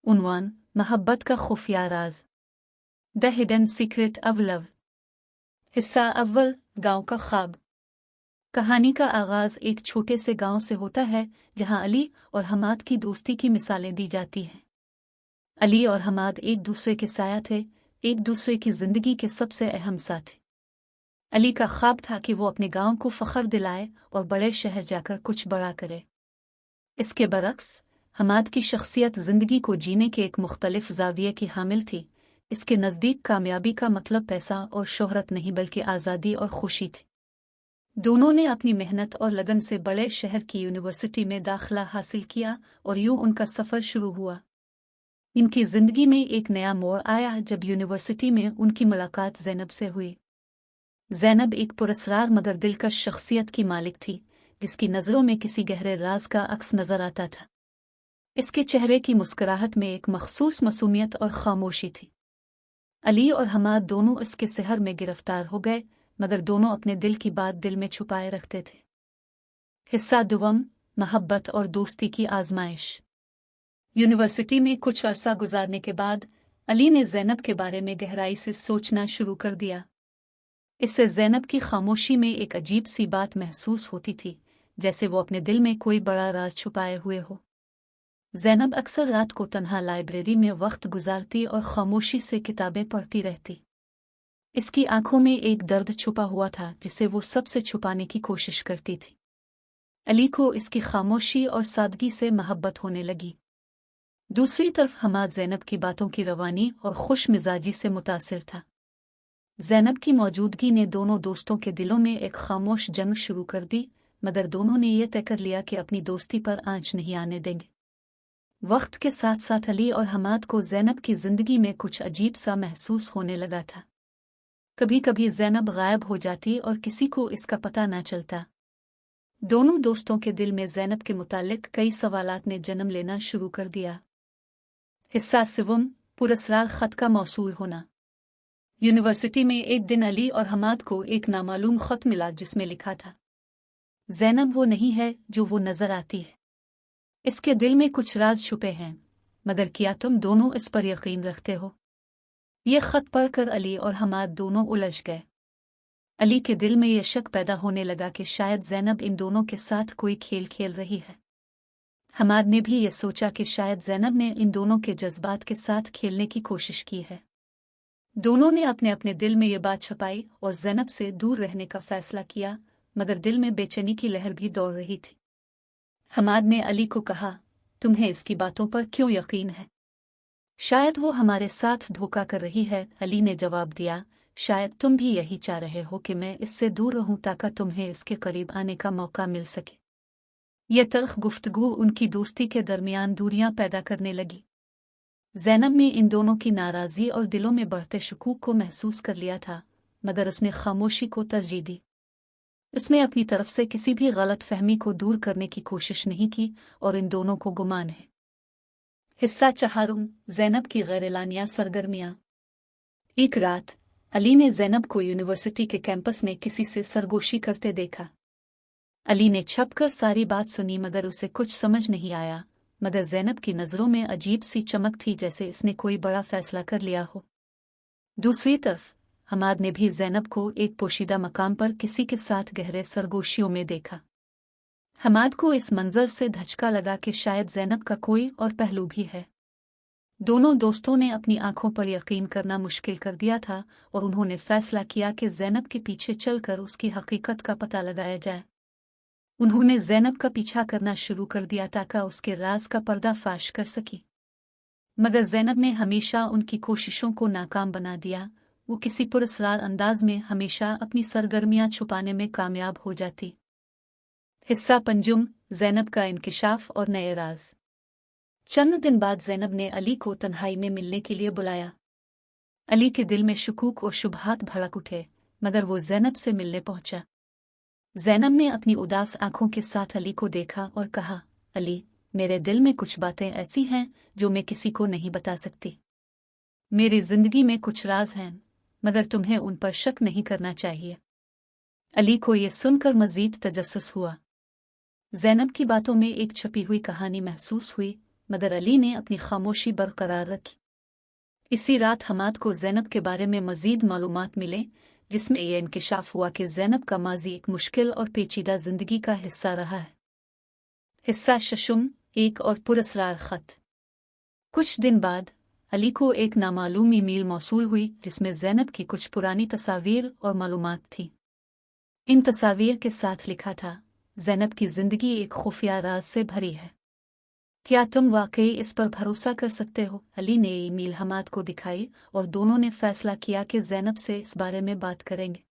उन्वान मोहब्बत का खुफिया राज, the hidden secret of love. हिस्सा अव्वल, गांव का ख्वाब। कहानी का आगाज एक छोटे से गांव से होता है जहां अली और हमाद की दोस्ती की मिसालें दी जाती हैं। अली और हमाद एक दूसरे के साया थे, एक दूसरे की जिंदगी के सबसे अहम साथी। अली का ख्वाब था कि वो अपने गांव को फख्र दिलाए और बड़े शहर जाकर कुछ बड़ा करे। इसके बरक्स हमाद की शख्सियत जिंदगी को जीने के एक मुख्तलिफ ज़ाविये की हामिल थी। इसके नज़दीक कामयाबी का मतलब पैसा और शोहरत नहीं बल्कि आज़ादी और खुशी थी। दोनों ने अपनी मेहनत और लगन से बड़े शहर की यूनिवर्सिटी में दाखिला हासिल किया और यूं उनका सफ़र शुरू हुआ। इनकी ज़िंदगी में एक नया मोड़ आया जब यूनिवर्सिटी में उनकी मुलाकात ज़ैनब से हुई। ज़ैनब एक पुरस्रार मगर दिलकश शख्सियत की मालिक थी, जिसकी नज़रों में किसी गहरे राज का अक्स नज़र आता था। इसके चेहरे की मुस्कुराहट में एक मखसूस मासूमियत और खामोशी थी। अली और हमाद दोनों इसके सहर में गिरफ्तार हो गए, मगर दोनों अपने दिल की बात दिल में छुपाए रखते थे। हिस्सा दुवम, मोहब्बत और दोस्ती की आजमाइश। यूनिवर्सिटी में कुछ अरसा गुजारने के बाद अली ने ज़ैनब के बारे में गहराई से सोचना शुरू कर दिया। इससे ज़ैनब की खामोशी में एक अजीब सी बात महसूस होती थी, जैसे वो अपने दिल में कोई बड़ा राज छुपाए हुए हो। ज़ैनब अक्सर रात को तन्हा लाइब्रेरी में वक्त गुजारती और खामोशी से किताबें पढ़ती रहती। इसकी आंखों में एक दर्द छुपा हुआ था जिसे वो सबसे छुपाने की कोशिश करती थी। अली को इसकी खामोशी और सादगी से मोहब्बत होने लगी। दूसरी तरफ हमाद ज़ैनब की बातों की रवानी और खुश मिजाजी से मुतासिर था। ज़ैनब की मौजूदगी ने दोनों दोस्तों के दिलों में एक खामोश जंग शुरू कर दी, मगर दोनों ने यह तय कर लिया कि अपनी दोस्ती पर आंच नहीं आने देंगे। वक्त के साथ साथ अली और हमाद को ज़ैनब की ज़िंदगी में कुछ अजीब सा महसूस होने लगा था। कभी कभी ज़ैनब गायब हो जाती और किसी को इसका पता न चलता। दोनों दोस्तों के दिल में ज़ैनब के मुतालिक कई सवालात ने जन्म लेना शुरू कर दिया। हिस्सा सिवम, पुरस्रार ख़त का मौसूल होना। यूनिवर्सिटी में एक दिन अली और हमाद को एक नामालूम ख़त मिला जिसमें लिखा था, ज़ैनब वो नहीं है जो वो नज़र आती है। इसके दिल में कुछ राज छुपे हैं, मगर क्या तुम दोनों इस पर यकीन रखते हो? ये खत पढ़कर अली और हमाद दोनों उलझ गए। अली के दिल में यह शक पैदा होने लगा कि शायद ज़ैनब इन दोनों के साथ कोई खेल खेल रही है। हमाद ने भी यह सोचा कि शायद ज़ैनब ने इन दोनों के जज्बात के साथ खेलने की कोशिश की है। दोनों ने अपने अपने दिल में यह बात छुपाई और ज़ैनब से दूर रहने का फैसला किया, मगर दिल में बेचैनी की लहर भी दौड़ रही थी। हमाद ने अली को कहा, तुम्हें इसकी बातों पर क्यों यकीन है? शायद वो हमारे साथ धोखा कर रही है। अली ने जवाब दिया, शायद तुम भी यही चाह रहे हो कि मैं इससे दूर रहूं ताकि तुम्हें इसके करीब आने का मौका मिल सके। यह तल्ख गुफ्तगू उनकी दोस्ती के दरमियान दूरियां पैदा करने लगी। ज़ैनब ने इन दोनों की नाराज़ी और दिलों में बढ़ते शकूक को महसूस कर लिया था, मगर उसने खामोशी को तरजीह दी। उसने अपनी तरफ से किसी भी गलत फहमी को दूर करने की कोशिश नहीं की और इन दोनों को गुमान है। हिस्सा चहारुम, ज़ैनब की गैरलानिया सरगर्मियां। एक रात अली ने ज़ैनब को यूनिवर्सिटी के कैंपस में किसी से सरगोशी करते देखा। अली ने छपकर सारी बात सुनी मगर उसे कुछ समझ नहीं आया, मगर ज़ैनब की नज़रों में अजीब सी चमक थी, जैसे इसने कोई बड़ा फैसला कर लिया हो। दूसरी तरफ हमाद ने भी ज़ैनब को एक पोशीदा मकाम पर किसी के साथ गहरे सरगोशियों में देखा। हमाद को इस मंजर से धचका लगा कि शायद ज़ैनब का कोई और पहलू भी है। दोनों दोस्तों ने अपनी आंखों पर यकीन करना मुश्किल कर दिया था और उन्होंने फैसला किया कि ज़ैनब के पीछे चलकर उसकी हकीकत का पता लगाया जाए। उन्होंने ज़ैनब का पीछा करना शुरू कर दिया ताकि उसके राज का पर्दाफाश कर सकी, मगर ज़ैनब ने हमेशा उनकी कोशिशों को नाकाम बना दिया। वो किसी पुरस्रार अंदाज में हमेशा अपनी सरगर्मियां छुपाने में कामयाब हो जाती। हिस्सा पंजुम, ज़ैनब का इंकिशाफ और नए राज। चंद दिन बाद ज़ैनब ने अली को तन्हाई में मिलने के लिए बुलाया। अली के दिल में शुकूक और शुबहात भड़क उठे, मगर वो ज़ैनब से मिलने पहुंचा। ज़ैनब ने अपनी उदास आंखों के साथ अली को देखा और कहा, अली, मेरे दिल में कुछ बातें ऐसी हैं जो मैं किसी को नहीं बता सकती। मेरी जिंदगी में कुछ राज हैं, मगर तुम्हें उन पर शक नहीं करना चाहिए। अली को यह सुनकर मजीद तजस्सुस हुआ। ज़ैनब की बातों में एक छपी हुई कहानी महसूस हुई, मगर अली ने अपनी खामोशी बरकरार रखी। इसी रात हमाद को ज़ैनब के बारे में मज़ीद मालूमात मिले, जिसमें यह इंकिशाफ हुआ कि ज़ैनब का माजी एक मुश्किल और पेचीदा ज़िंदगी का हिस्सा रहा है। हिस्सा शशुम, एक और पुरस्रार ख़त। कुछ दिन बाद अली को एक नामालूम ईमेल मौसूल हुई जिसमें ज़ैनब की कुछ पुरानी तस्वीर और मालूमात थी। इन तस्वीर के साथ लिखा था, ज़ैनब की ज़िंदगी एक खुफिया राज से भरी है, क्या तुम वाकई इस पर भरोसा कर सकते हो? अली ने ईमेल हमाद को दिखाई और दोनों ने फैसला किया कि ज़ैनब से इस बारे में बात करेंगे।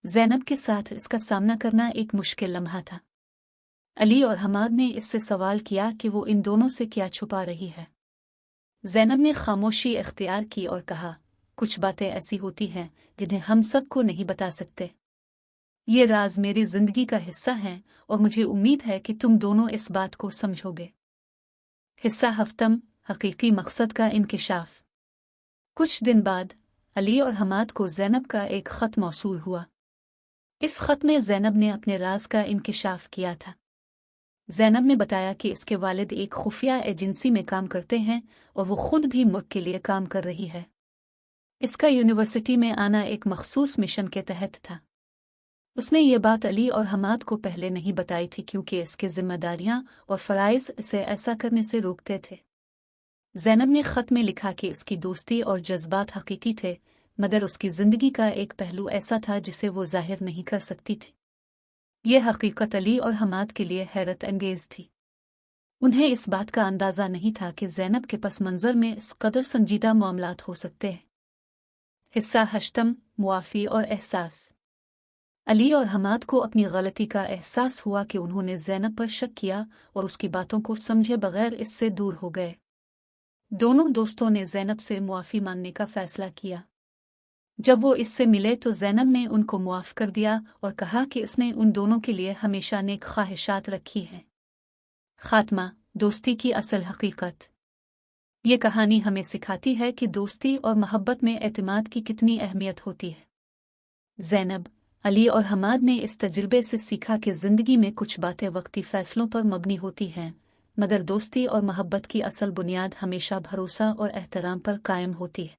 ज़ैनब के साथ इसका सामना करना एक मुश्किल लम्हा था। अली और हमाद ने इससे सवाल किया कि वो इन दोनों से क्या छुपा रही है। ज़ैनब ने खामोशी इख्तियार की और कहा, कुछ बातें ऐसी होती हैं जिन्हें हम सबको नहीं बता सकते। ये राज मेरी जिंदगी का हिस्सा हैं और मुझे उम्मीद है कि तुम दोनों इस बात को समझोगे। हिस्सा हफ्तम, हकीकी मकसद का इंकिशाफ। कुछ दिन बाद अली और हमाद को ज़ैनब का एक ख़त मौसूल हुआ। इस ख़त में ज़ैनब ने अपने राज का इंकिशाफ किया था। ज़ैनब ने बताया कि इसके वालिद एक खुफिया एजेंसी में काम करते हैं और वो खुद भी मुल्क के लिए काम कर रही है। इसका यूनिवर्सिटी में आना एक मखसूस मिशन के तहत था। उसने ये बात अली और हमाद को पहले नहीं बताई थी क्योंकि इसकी जिम्मेदारियां और फ़राइज़ इसे ऐसा करने से रोकते थे। ज़ैनब ने ख़त में लिखा कि उसकी दोस्ती और जज्बात हकीकी थे, मगर उसकी ज़िंदगी का एक पहलू ऐसा था जिसे वो ज़ाहिर नहीं कर सकती थी। यह हकीकत अली और हमाद के लिए हैरत अंगेज़ थी। उन्हें इस बात का अंदाज़ा नहीं था कि ज़ैनब के पस मंज़र में इस कदर संजीदा मामलात हो सकते हैं। हिस्सा हश्तम, मुआफ़ी और एहसास। अली और हमाद को अपनी गलती का एहसास हुआ कि उन्होंने ज़ैनब पर शक किया और उसकी बातों को समझे बगैर इससे दूर हो गए। दोनों दोस्तों ने ज़ैनब से मुआफ़ी मांगने का फ़ैसला किया। जब वो इससे मिले तो ज़ैनब ने उनको मुआफ़ कर दिया और कहा कि उसने उन दोनों के लिए हमेशा नेक ख्वाहिशात रखी हैं। ख़ात्मा, दोस्ती की असल हकीकत। ये कहानी हमें सिखाती है कि दोस्ती और मोहब्बत में एतमाद की कितनी अहमियत होती है। ज़ैनब, अली और हमाद ने इस तजुर्बे से सीखा कि ज़िंदगी में कुछ बातें वक्ती फ़ैसलों पर मबनी होती हैं, मगर दोस्ती और मोहब्बत की असल बुनियाद हमेशा भरोसा और एहतराम पर कायम होती है।